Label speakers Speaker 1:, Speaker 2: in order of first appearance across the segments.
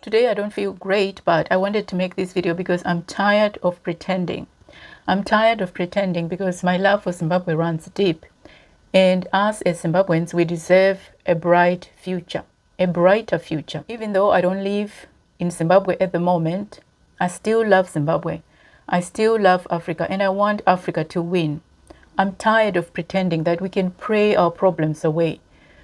Speaker 1: Today I don't feel great, but I wanted to make this video because I'm tired of pretending. I'm tired of pretending because my love for Zimbabwe runs deep. And us as Zimbabweans, we deserve a bright future, a brighter future. Even though I don't live in Zimbabwe at the moment, I still love Zimbabwe. I still love Africa, and I want Africa to win. I'm tired of pretending that we can pray our problems away.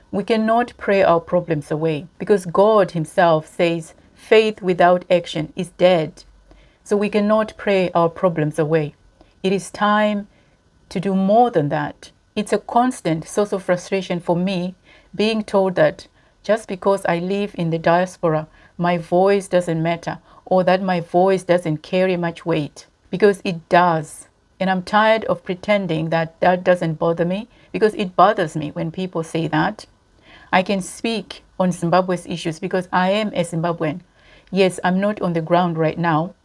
Speaker 1: We cannot pray our problems away because God himself says faith without action is dead. So we cannot pray our problems away. It is time to do more than that. It's a constant source of frustration for me being told that just because I live in the diaspora, my voice doesn't matter, or that my voice doesn't carry much weight, because it does. And I'm tired of pretending that that doesn't bother me, because it bothers me when people say that. I can speak on Zimbabwe's issues because I am a Zimbabwean. Yes, I'm not on the ground right now,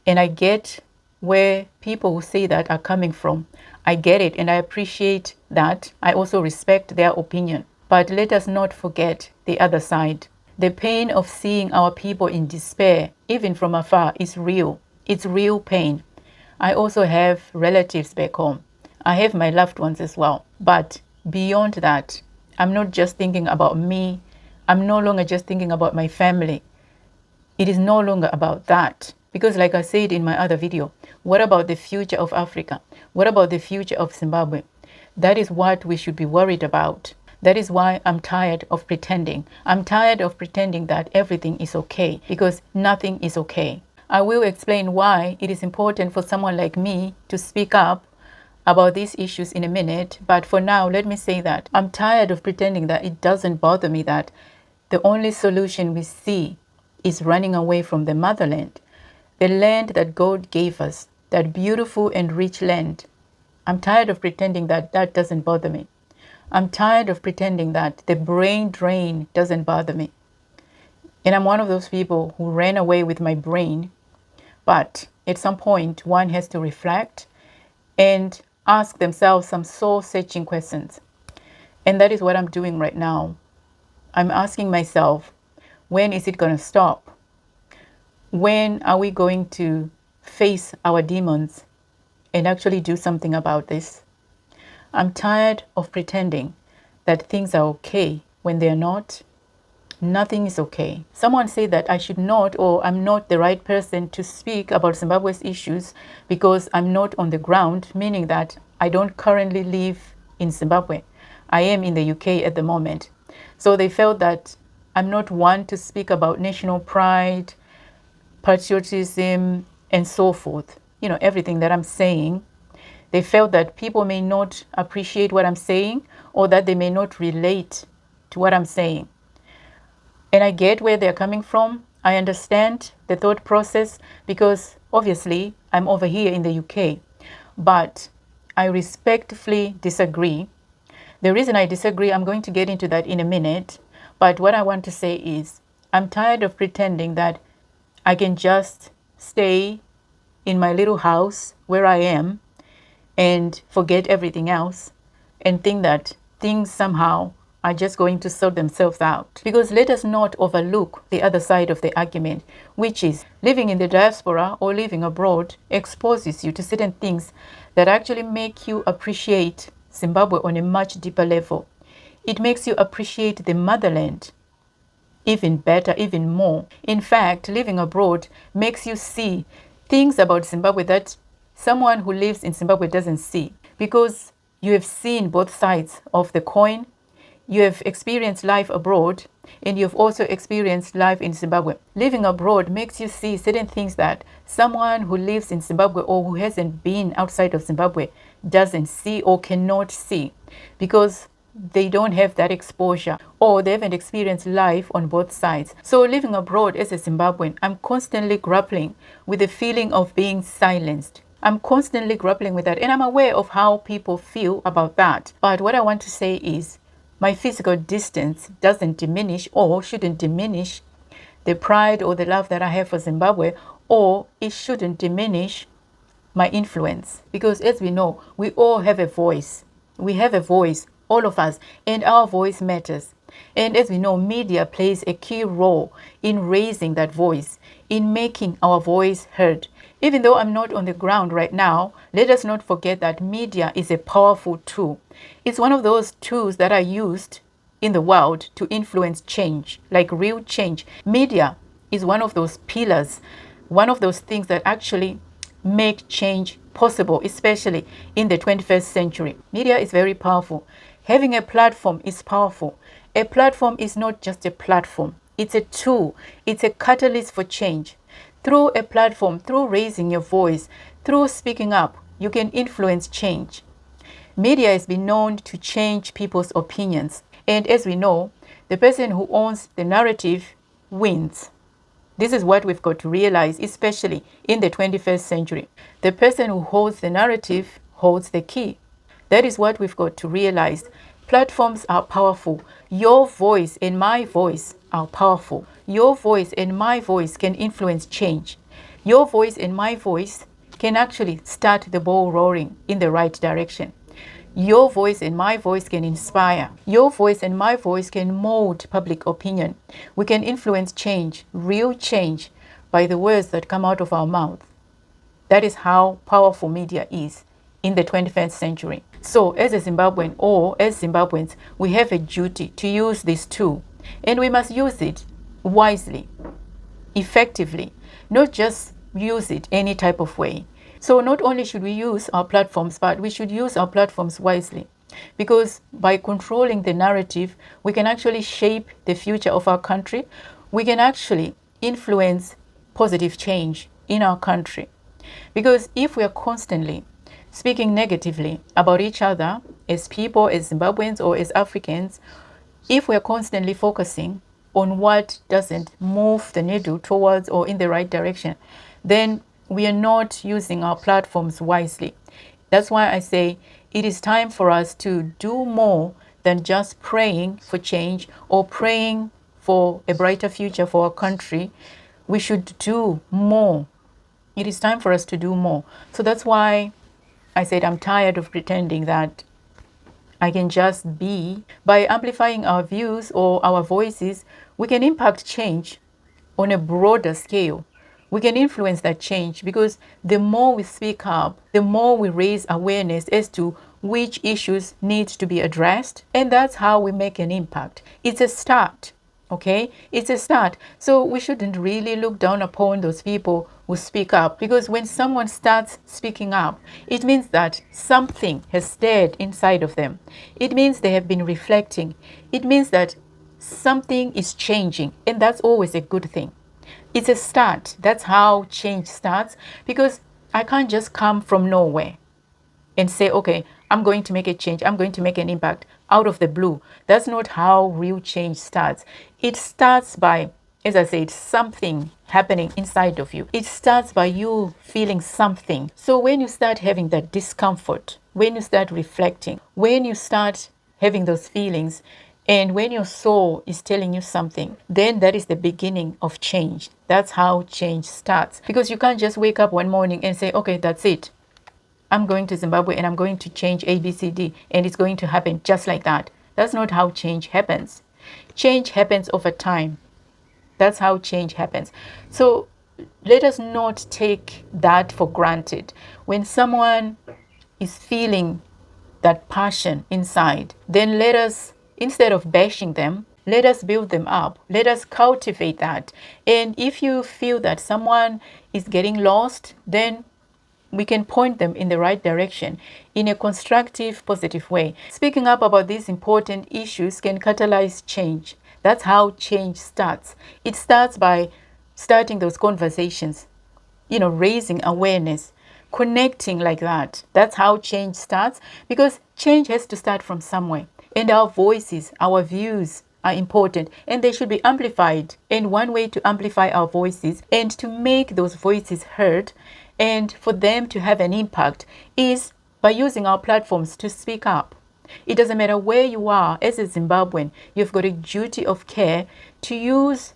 Speaker 1: and I get where people who say that are coming from. I get it, and I appreciate that. I also respect their opinion. But let us not forget the other side. The pain of seeing our people in despair, even from afar, is real. It's real pain. I also have relatives back home. I have my loved ones as well. But beyond that, I'm not just thinking about me. I'm no longer just thinking about my family. It is no longer about that. Because like I said in my other video, what about the future of Africa? What about the future of Zimbabwe? That is what we should be worried about. That is why I'm tired of pretending. I'm tired of pretending that everything is okay, because nothing is okay. I will explain why it is important for someone like me to speak up about these issues in a minute, but for now, let me say that I'm tired of pretending that it doesn't bother me that the only solution we see is running away from the motherland, the land that God gave us, that beautiful and rich land. I'm tired of pretending that that doesn't bother me. I'm tired of pretending that the brain drain doesn't bother me. And I'm one of those people who ran away with my brain, but at some point, one has to reflect and ask themselves some soul-searching questions. And that is what I'm doing right now. I'm asking myself, when is it going to stop? When are we going to face our demons and actually do something about this? I'm tired of pretending that things are okay when they're not. Nothing is okay. Someone said that I should not, or I'm not the right person to speak about Zimbabwe's issues because I'm not on the ground, meaning that I don't currently live in Zimbabwe. I am in the UK at the moment. So they felt that I'm not one to speak about national pride, patriotism, and so forth. You know, everything that I'm saying. They felt that people may not appreciate what I'm saying, or that they may not relate to what I'm saying. And I get where they're coming from. I understand the thought process because obviously I'm over here in the UK. But I respectfully disagree. The reason I disagree, I'm going to get into that in a minute. But what I want to say is I'm tired of pretending that I can just stay in my little house where I am and forget everything else and think that things somehow are just going to sort themselves out. Because let us not overlook the other side of the argument, which is living in the diaspora or living abroad exposes you to certain things that actually make you appreciate Zimbabwe on a much deeper level. It makes you appreciate the motherland even better, even more. In fact, living abroad makes you see things about Zimbabwe that someone who lives in Zimbabwe doesn't see, because you have seen both sides of the coin. You have experienced life abroad, and you've also experienced life in Zimbabwe. Living abroad makes you see certain things that someone who lives in Zimbabwe or who hasn't been outside of Zimbabwe doesn't see or cannot see, because they don't have that exposure or they haven't experienced life on both sides. So living abroad as a Zimbabwean, I'm constantly grappling with the feeling of being silenced. I'm constantly grappling with that, and I'm aware of how people feel about that. But what I want to say is my physical distance doesn't diminish or shouldn't diminish the pride or the love that I have for Zimbabwe, or it shouldn't diminish my influence. Because as we know, we all have a voice. We have a voice, all of us, and our voice matters. And as we know, media plays a key role in raising that voice, in making our voice heard. Even though I'm not on the ground right now, let us not forget that media is a powerful tool. It's one of those tools that are used in the world to influence change, like real change. Media is one of those pillars, one of those things that actually make change possible, especially in the 21st century. Media is very powerful. Having a platform is powerful. A platform is not just a platform. It's a tool. It's a catalyst for change. Through a platform, through raising your voice, through speaking up, you can influence change. Media has been known to change people's opinions. And as we know, the person who owns the narrative wins. This is what we've got to realize, especially in the 21st century. The person who holds the narrative holds the key. That is what we've got to realize. Platforms are powerful. Your voice and my voice are powerful. Your voice and my voice can influence change. Your voice and my voice can actually start the ball rolling in the right direction. Your voice and my voice can inspire. Your voice and my voice can mold public opinion. We can influence change, real change, by the words that come out of our mouth. That is how powerful media is in the 21st century. So as a Zimbabwean or as Zimbabweans, we have a duty to use this tool, and we must use it wisely, effectively, not just use it any type of way. So not only should we use our platforms, but we should use our platforms wisely, because by controlling the narrative, we can actually shape the future of our country. We can actually influence positive change in our country. Because if we are constantly speaking negatively about each other as people, as Zimbabweans or as Africans, if we are constantly focusing on what doesn't move the needle towards or in the right direction, then we are not using our platforms wisely. That's why I say it is time for us to do more than just praying for change or praying for a brighter future for our country. We should do more. It is time for us to do more. So that's why I said I'm tired of pretending that I can just be. By amplifying our views or our voices, we can impact change on a broader scale. We can influence that change, because the more we speak up, the more we raise awareness as to which issues need to be addressed. And that's how we make an impact. It's a start. Okay, it's a start. So we shouldn't really look down upon those people who speak up, because when someone starts speaking up, it means that something has stirred inside of them. It means they have been reflecting. It means that something is changing, and that's always a good thing. It's a start. That's how change starts, because I can't just come from nowhere and say, okay, I'm going to make a change, I'm going to make an impact out of the blue. That's not how real change starts. It starts by, as I said, something happening inside of you. It starts by you feeling something. So when you start having that discomfort, when you start reflecting, when you start having those feelings, and when your soul is telling you something, then that is the beginning of change. That's how change starts. Because you can't just wake up one morning and say, okay, that's it. I'm going to Zimbabwe and I'm going to change ABCD, and it's going to happen just like that. That's not how change happens. Change happens over time. That's how change happens. So let us not take that for granted. When someone is feeling that passion inside, then let us, instead of bashing them, let us build them up. Let us cultivate that. And if you feel that someone is getting lost, then we can point them in the right direction in a constructive, positive way. Speaking up about these important issues can catalyze change. That's how change starts. It starts by starting those conversations, raising awareness, connecting like that. That's how change starts, because change has to start from somewhere. And our voices, our views are important, and they should be amplified. And one way to amplify our voices and to make those voices heard and for them to have an impact is by using our platforms to speak up. It doesn't matter where you are as a Zimbabwean, you've got a duty of care to use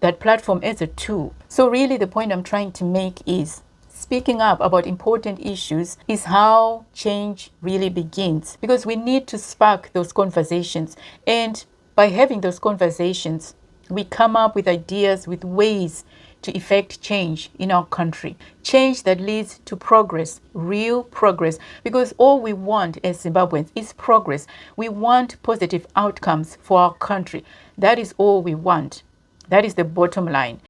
Speaker 1: that platform as a tool. So really the point I'm trying to make is speaking up about important issues is how change really begins, because we need to spark those conversations. And By having those conversations, we come up with ideas, with ways to effect change in our country. Change that leads to progress, real progress. Because all we want as Zimbabweans is progress. We want positive outcomes for our country. That is all we want. That is the bottom line.